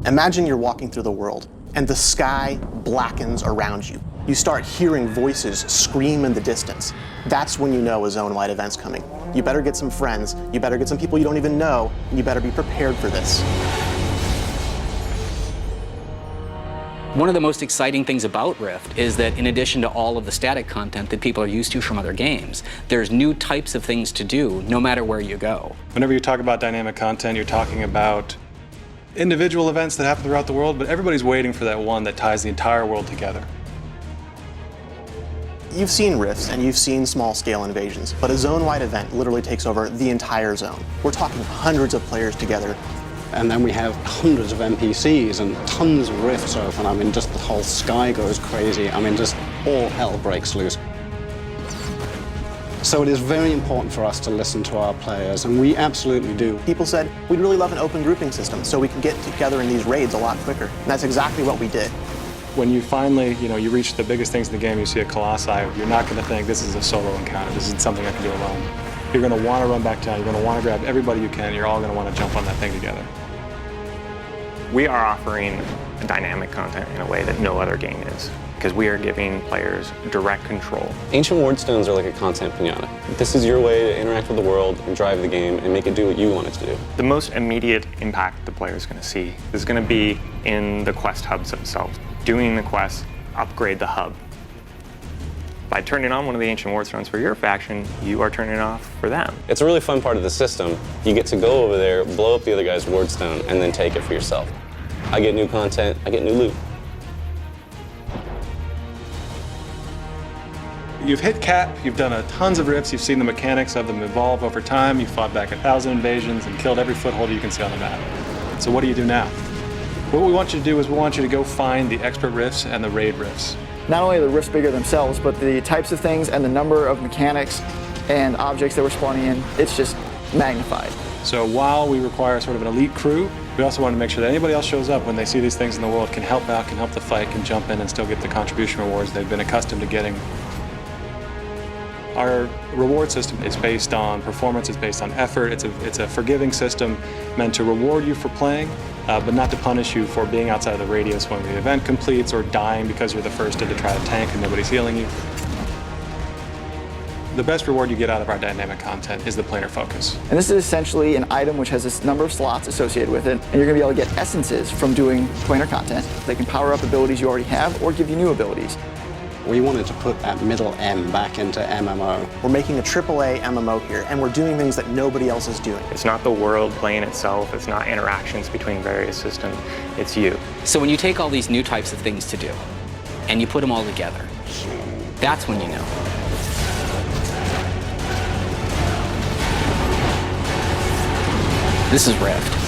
Imagine you're walking through the world, and the sky blackens around you. You start hearing voices scream in the distance. That's when you know a zone-wide event's coming. You better get some friends, you better get some people you don't even know, and you better be prepared for this. One of the most exciting things about Rift is that in addition to all of the static content that people are used to from other games, there's new types of things to do no matter where you go. Whenever you talk about dynamic content, you're talking about individual events that happen throughout the world, but everybody's waiting for that one that ties the entire world together. You've seen rifts and you've seen small-scale invasions, but a zone-wide event literally takes over the entire zone. We're talking hundreds of players together. And then we have hundreds of NPCs and tons of rifts open. I mean, just the whole sky goes crazy. I mean, just all hell breaks loose. So it is very important for us to listen to our players, and we absolutely do. People said, we'd really love an open grouping system so we can get together in these raids a lot quicker. And that's exactly what we did. When you finally, you reach the biggest things in the game, you see a Colossi, you're not going to think this is a solo encounter, this isn't something I can do alone. You're going to want to run back down, you're going to want to grab everybody you can, you're all going to want to jump on that thing together. We are offering dynamic content in a way that no other game is, because we are giving players direct control. Ancient Wardstones are like a content pinata. This is your way to interact with the world and drive the game and make it do what you want it to do. The most immediate impact the player is going to see is going to be in the quest hubs themselves. Doing the quests, upgrade the hub. By turning on one of the Ancient Wardstones for your faction, you are turning it off for them. It's a really fun part of the system. You get to go over there, blow up the other guy's Wardstone, and then take it for yourself. I get new content, I get new loot. You've hit cap, you've done tons of rifts, you've seen the mechanics of them evolve over time, you've fought back 1,000 invasions and killed every foothold you can see on the map. So what do you do now? What we want you to do is we want you to go find the expert rifts and the raid rifts. Not only are the rifts bigger themselves, but the types of things and the number of mechanics and objects that we're spawning in, it's just magnified. So while we require sort of an elite crew, we also want to make sure that anybody else shows up when they see these things in the world, can help out, can help the fight, can jump in and still get the contribution rewards they've been accustomed to getting. Our reward system is based on performance, it's based on effort, it's a forgiving system meant to reward you for playing, but not to punish you for being outside of the radius when the event completes or dying because you're the first to try to tank and nobody's healing you. The best reward you get out of our dynamic content is the planar focus. And this is essentially an item which has a number of slots associated with it, and you're going to be able to get essences from doing planar content. They can power up abilities you already have or give you new abilities. We wanted to put that middle M back into MMO. We're making a AAA MMO here, and we're doing things that nobody else is doing. It's not the world playing itself, it's not interactions between various systems, it's you. So when you take all these new types of things to do, and you put them all together, that's when you know. This is Rift.